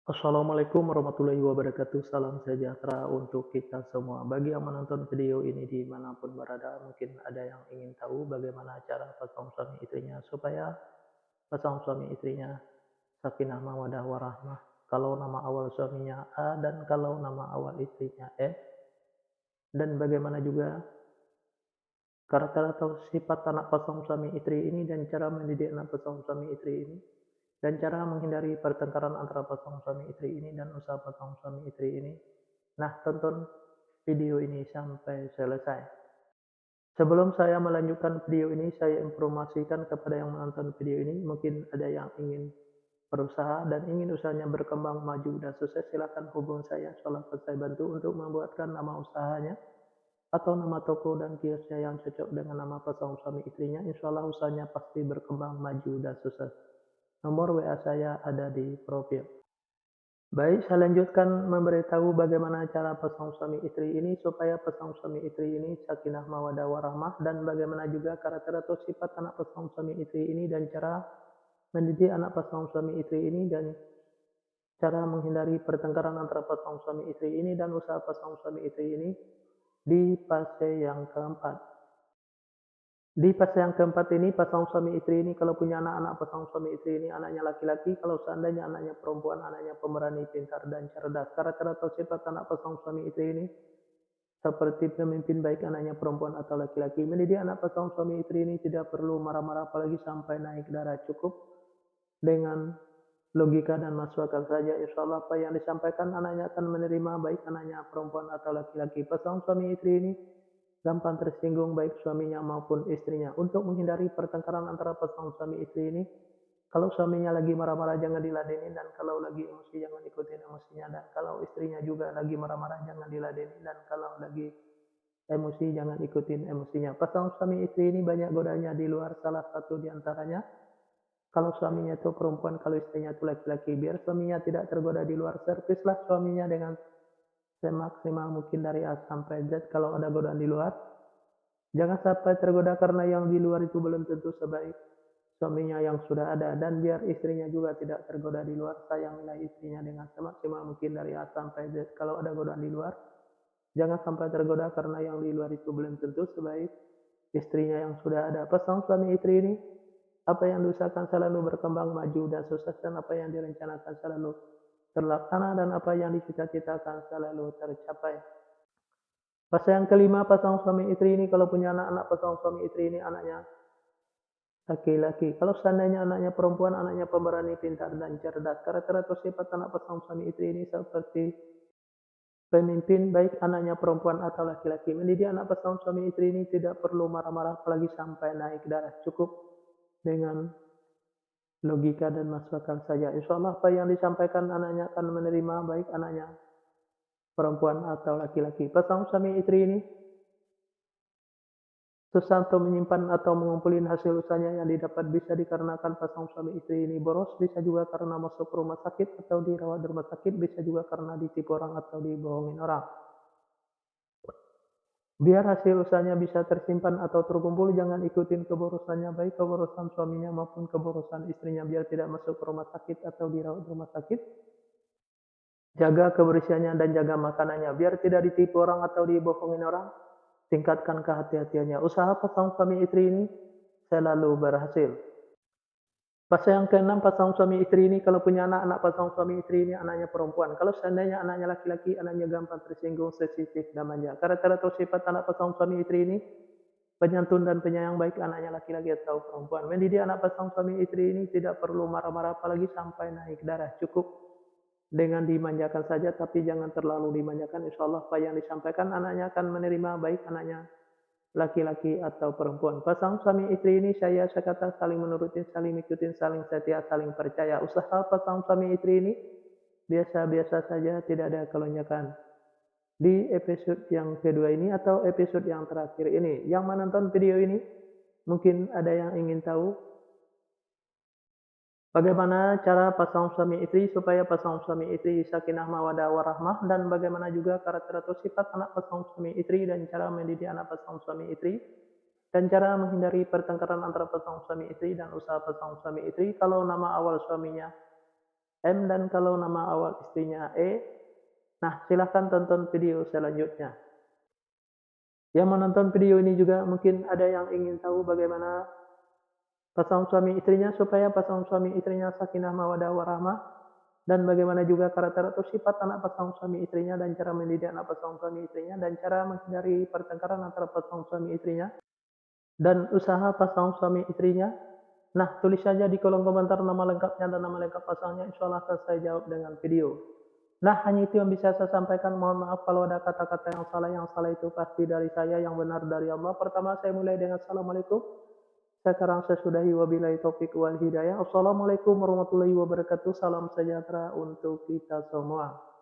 Assalamualaikum warahmatullahi wabarakatuh. Salam sejahtera untuk kita semua. Bagi yang menonton video ini dimanapun berada, mungkin ada yang ingin tahu bagaimana cara pasangan suami istrinya supaya pasangan suami istrinya sakinah mawadah warahmah. Kalau nama awal suaminya A dan kalau nama awal istrinya E, dan bagaimana juga karakter atau sifat anak pasangan suami istri ini dan cara mendidik anak pasangan suami istri ini. Dan cara menghindari pertengkaran antara pasangan suami istri ini dan usaha pasangan suami istri ini. Nah, tonton video ini sampai selesai. Sebelum saya melanjutkan video ini, saya informasikan kepada yang menonton video ini, mungkin ada yang ingin berusaha dan ingin usahanya berkembang maju dan sukses, silakan hubungi saya. Insyaallah saya bantu untuk membuatkan nama usahanya atau nama toko dan kiosnya yang cocok dengan nama pasangan suami istrinya. Insyaallah usahanya pasti berkembang maju dan sukses. Nomor WA saya ada di profil. Baik, saya lanjutkan memberitahu bagaimana cara pasangan suami istri ini supaya pasangan suami istri ini sakinah mawaddah warahmah, dan bagaimana juga karakter atau sifat anak pasangan suami istri ini dan cara mendidik anak pasangan suami istri ini dan cara menghindari pertengkaran antara pasangan suami istri ini dan usaha pasangan suami istri ini di fase yang keempat. Di fase yang keempat ini, pasangan suami istri ini kalau punya anak-anak pasangan suami istri ini anaknya laki-laki, kalau seandainya anaknya perempuan, anaknya pemberani, pintar, dan cerdas. Karakter atau sifat anak pasangan suami istri ini seperti pemimpin baik anaknya perempuan atau laki-laki. Mendidik anak pasangan suami istri ini tidak perlu marah-marah apalagi sampai naik darah, cukup dengan logika dan masuk akal saja. Insya Allah apa yang disampaikan anaknya akan menerima, baik anaknya perempuan atau laki-laki. Pasangan suami istri ini gampang tersinggung baik suaminya maupun istrinya. Untuk menghindari pertengkaran antara pasangan suami istri ini, kalau suaminya lagi marah-marah jangan diladenin, dan kalau lagi emosi jangan ikutin emosinya, dan kalau istrinya juga lagi marah-marah jangan diladenin, dan kalau lagi emosi jangan ikutin emosinya. Pasangan suami istri ini banyak godanya di luar, salah satu diantaranya kalau suaminya itu perempuan, kalau istrinya itu laki-laki. Biar suaminya tidak tergoda di luar, servislah suaminya dengan semaksimal mungkin dari A sampai Z. Kalau ada godaan di luar, jangan sampai tergoda karena yang di luar itu belum tentu sebaik suaminya yang sudah ada, dan biar istrinya juga tidak tergoda di luar, sayangilah istrinya dengan semaksimal mungkin dari A sampai Z. Kalau ada godaan di luar, jangan sampai tergoda karena yang di luar itu belum tentu sebaik istrinya yang sudah ada. Pasangan suami istri ini, apa yang diusahakan selalu berkembang maju dan sukses, dan apa yang direncanakan selalu terlaksana, dan apa yang dicita-citakan selalu tercapai. Fase yang kelima, pasangan suami istri ini kalau punya anak-anak pasangan suami istri ini anaknya laki-laki. Kalau seandainya anaknya perempuan, anaknya pemberani, pintar, dan cerdas. Karakter atau sifat anak pasangan suami istri ini seperti pemimpin baik anaknya perempuan atau laki-laki. Mendidik anak pasangan suami istri ini tidak perlu marah-marah apalagi sampai naik darah. Cukup dengan logika dan masuk akal saja. Insya Allah apa yang disampaikan anaknya akan menerima, baik anaknya perempuan atau laki-laki. Pasangan suami istri ini susah untuk menyimpan atau mengumpulin hasil usahanya yang didapat, bisa dikarenakan pasangan suami istri ini boros, bisa juga karena masuk rumah sakit atau dirawat di rumah sakit, bisa juga karena ditipu orang atau dibohongin orang. Biar hasil usahanya bisa tersimpan atau terkumpul, jangan ikutin keborosannya, baik keborosan suaminya maupun keborosan istrinya, biar tidak masuk ke rumah sakit atau dirawat di rumah sakit. Jaga kebersihannya dan jaga makanannya, biar tidak ditipu orang atau dibohongin orang. Tingkatkan kehati-hatiannya. Usaha pasangan suami istri ini selalu berhasil. Fase yang keenam, pasangan suami istri ini kalau punya anak-anak pasangan suami istri ini anaknya perempuan. Kalau seandainya anaknya laki-laki, anaknya gampang tersinggung, sensitif, dan manja. Karakter atau sifat anak pasangan suami istri ini penyantun dan penyayang baik anaknya laki-laki atau perempuan. Mendidik anak pasangan suami istri ini tidak perlu marah-marah apalagi sampai naik darah. Cukup dengan dimanjakan saja, tapi jangan terlalu dimanjakan. Insya Allah apa yang disampaikan anaknya akan menerima, baik anaknya laki-laki atau perempuan. Pasangan suami istri ini saya kata saling menuruti, saling ikutin, saling setia, saling percaya. Usaha pasangan suami istri ini biasa-biasa saja, tidak ada kelonjakan. Di episode yang kedua ini atau episode yang terakhir ini, yang menonton video ini mungkin ada yang ingin tahu bagaimana cara pasangan suami istri supaya pasangan suami istri sakinah mawaddah warahmah, dan bagaimana juga karakter atau sifat anak pasangan suami istri dan cara mendidik anak pasangan suami istri, dan cara menghindari pertengkaran antara pasangan suami istri dan usaha pasangan suami istri kalau nama awal suaminya M, dan kalau nama awal istrinya E, nah silahkan tonton video selanjutnya. Yang menonton video ini juga mungkin ada yang ingin tahu bagaimana pasangan suami istrinya supaya pasangan suami istrinya sakinah mawaddah warahmah, dan bagaimana juga karakter atau sifat anak pasangan suami istrinya dan cara mendidik anak pasangan suami istrinya dan cara menghindari pertengkaran antara pasangan suami istrinya dan usaha pasangan suami istrinya. Nah, tulis saja di kolom komentar nama lengkapnya dan nama lengkap pasangannya, insya Allah akan saya jawab dengan video. Nah, hanya itu yang bisa saya sampaikan. Mohon maaf kalau ada kata-kata yang salah. Yang salah itu pasti dari saya, yang benar dari Allah. Pertama, saya mulai dengan Assalamualaikum. Sekarang saya sudahi, wabillahi taufik wal hidayah. Assalamualaikum warahmatullahi wabarakatuh. Salam sejahtera untuk kita semua.